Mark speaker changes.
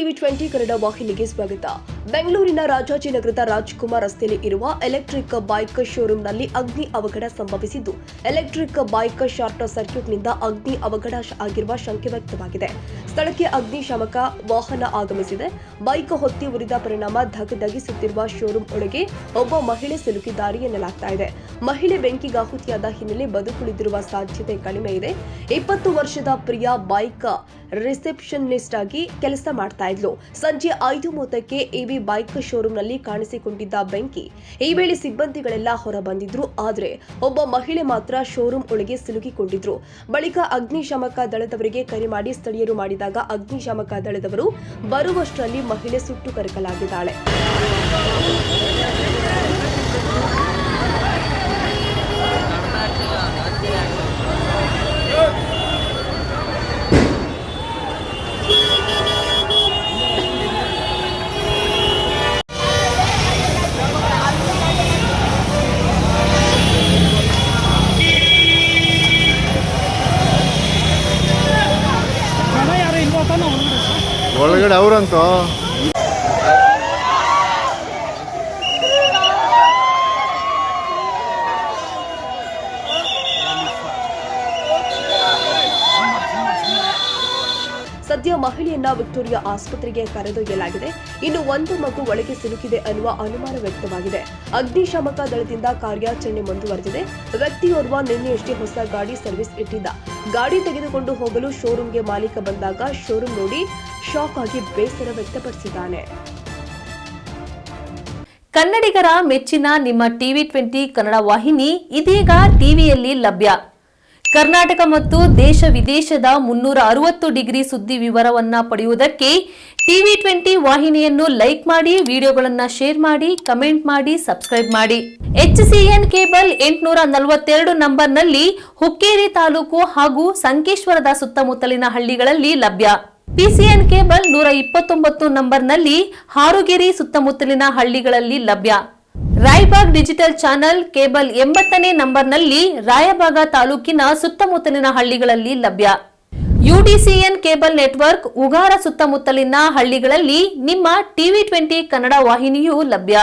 Speaker 1: TV 20 Kannada ವಾಹಿನಿಗೆ ಸ್ವಾಗತ. ಬೆಂಗಳೂರಿನ ರಾಜಾಜಿನಗರದ ರಾಜ್ಕುಮಾರ್ ರಸ್ತೆಯಲ್ಲಿ ಇರುವ ಎಲೆಕ್ಟ್ರಿಕ್ ಬೈಕ್ ಶೋರೂಮ್ನಲ್ಲಿ ಅಗ್ನಿ ಅವಘಡ ಸಂಭವಿಸಿದ್ದು, ಎಲೆಕ್ಟ್ರಿಕ್ ಬೈಕ್ ಶಾರ್ಟ್ ಸರ್ಕ್ಯೂಟ್ನಿಂದ ಅಗ್ನಿ ಅವಘಡ ಆಗಿರುವ ಶಂಕೆ ವ್ಯಕ್ತವಾಗಿದೆ. ಸ್ಥಳಕ್ಕೆ ಅಗ್ನಿಶಾಮಕ ವಾಹನ ಆಗಮಿಸಿದೆ. ಬೈಕ್ ಹೊತ್ತಿ ಉರಿದ ಪರಿಣಾಮ ಧಗಧಗಿಸುತ್ತಿರುವ ಶೋರೂಮ್ ಒಳಗೆ ಒಬ್ಬ ಮಹಿಳೆ ಸಿಲುಕಿದ್ದಾರೆ ಎನ್ನಲಾಗ್ತಾ ಇದೆ. ಮಹಿಳೆ ಬೆಂಕಿಗಾಹುತಿಯಾದ ಹಿನ್ನೆಲೆ ಬದುಕುಳಿದಿರುವ ಸಾಧ್ಯತೆ ಕಡಿಮೆ ಇದೆ. 20 ವರ್ಷದ ಪ್ರಿಯಾ ಬೈಕ್ ರಿಸೆಪ್ಷನಿಸ್ಟ್ ಆಗಿ ಕೆಲಸ ಮಾಡ್ತಾ ಇದ್ಲು. ಸಂಜೆ 5:30ಕ್ಕೆ ಎವಿ ಬೈಕ್ ಶೋರೂಮ್ನಲ್ಲಿ ಕಾಣಿಸಿಕೊಂಡಿದ್ದ ಬೆಂಕಿ. ಈ ವೇಳೆ ಸಿಬ್ಬಂದಿಗಳೆಲ್ಲ ಹೊರ ಬಂದಿದ್ರು. ಆದರೆ ಒಬ್ಬ ಮಹಿಳೆ ಮಾತ್ರ ಶೋರೂಮ್ ಒಳಗೆ ಸಿಲುಕಿಕೊಂಡಿದ್ರು. ಬಳಿಕ ಅಗ್ನಿಶಾಮಕ ದಳದವರಿಗೆ ಕರೆ ಮಾಡಿ ಸ್ಥಳೀಯರು ಮಾಡಿದಾಗ ಅಗ್ನಿಶಾಮಕ ದಳದವರು ಬರುವಷ್ಟರಲ್ಲಿ ಮಹಿಳೆ ಸುಟ್ಟು ಕರಕಲಾಗಿದ್ದಾಳೆ.
Speaker 2: ಒಳಗಡೆ ಅವರಂತೂ
Speaker 1: ಸದ್ಯ ಮಹಿಳೆಯನ್ನ ವಿಕ್ಟೋರಿಯಾ ಆಸ್ಪತ್ರೆಗೆ ಕರೆದೊಯ್ಯಲಾಗಿದೆ. ಇನ್ನು ಒಂದು ಮಗು ಒಳಗೆ ಸಿಲುಕಿದೆ ಅನ್ನುವ ಅನುಮಾನ ವ್ಯಕ್ತವಾಗಿದೆ. ಅಗ್ನಿಶಾಮಕ ದಳದಿಂದ ಕಾರ್ಯಾಚರಣೆ ಮುಂದುವರೆದಿದೆ. ವ್ಯಕ್ತಿಯೋರ್ವ ನಿನ್ನೆಯಷ್ಟೇ ಹೊಸ ಗಾಡಿ ಸರ್ವಿಸ್ ಇಟ್ಟಿದ್ದ. ಗಾಡಿ ತೆಗೆದುಕೊಂಡು ಹೋಗಲು ಶೋರೂಮ್ಗೆ ಮಾಲೀಕ ಬಂದಾಗ ಶೋರೂಮ್ ನೋಡಿ ಶಾಕ್ ಆಗಿ ಬೇಸರ ವ್ಯಕ್ತಪಡಿಸಿದ್ದಾನೆ.
Speaker 3: ಕನ್ನಡಿಗರ ಮೆಚ್ಚಿನ ನಿಮ್ಮ ಟಿವಿ 20 ಕನ್ನಡ ವಾಹಿನಿ ಇದೀಗ ಟಿವಿಯಲ್ಲಿ ಲಭ್ಯ. ಕರ್ನಾಟಕ ಮತ್ತು ದೇಶ ವಿದೇಶದ 360 ಡಿಗ್ರಿ ಸುದ್ದಿ ವಿವರವನ್ನ ಪಡೆಯುವುದಕ್ಕೆ ಟಿವಿ 20 ವಾಹಿನಿಯನ್ನು ಲೈಕ್ ಮಾಡಿ, ವಿಡಿಯೋಗಳನ್ನು ಶೇರ್ ಮಾಡಿ, ಕಮೆಂಟ್ ಮಾಡಿ, ಸಬ್ಸ್ಕ್ರೈಬ್ ಮಾಡಿ. HCN ಕೇಬಲ್ 842 ನಂಬರ್ನಲ್ಲಿ ಹುಕ್ಕೇರಿ ತಾಲೂಕು ಹಾಗೂ ಸಂಕೇಶ್ವರದ ಸುತ್ತಮುತ್ತಲಿನ ಹಳ್ಳಿಗಳಲ್ಲಿ ಲಭ್ಯ. PCN ಕೇಬಲ್ 129 ನಂಬರ್ನಲ್ಲಿ ಹಾರುಗೆರೆ ಸುತ್ತಮುತ್ತಲಿನ ಹಳ್ಳಿಗಳಲ್ಲಿ ಲಭ್ಯ. ರಾಯಬಾಗ್ ಡಿಜಿಟಲ್ ಚಾನೆಲ್ ಕೇಬಲ್ 80ನೇ ನಂಬರ್ನಲ್ಲಿ ರಾಯಬಾಗ ತಾಲೂಕಿನ ಸುತ್ತಮುತ್ತಲಿನ ಹಳ್ಳಿಗಳಲ್ಲಿ ಲಭ್ಯ. UDCN ಕೇಬಲ್ ನೆಟ್ವರ್ಕ್ ಉಗಾರ ಸುತ್ತಮುತ್ತಲಿನ ಹಳ್ಳಿಗಳಲ್ಲಿ ನಿಮ್ಮ ಟಿವಿ 20 ಕನ್ನಡ ವಾಹಿನಿಯೂ ಲಭ್ಯ.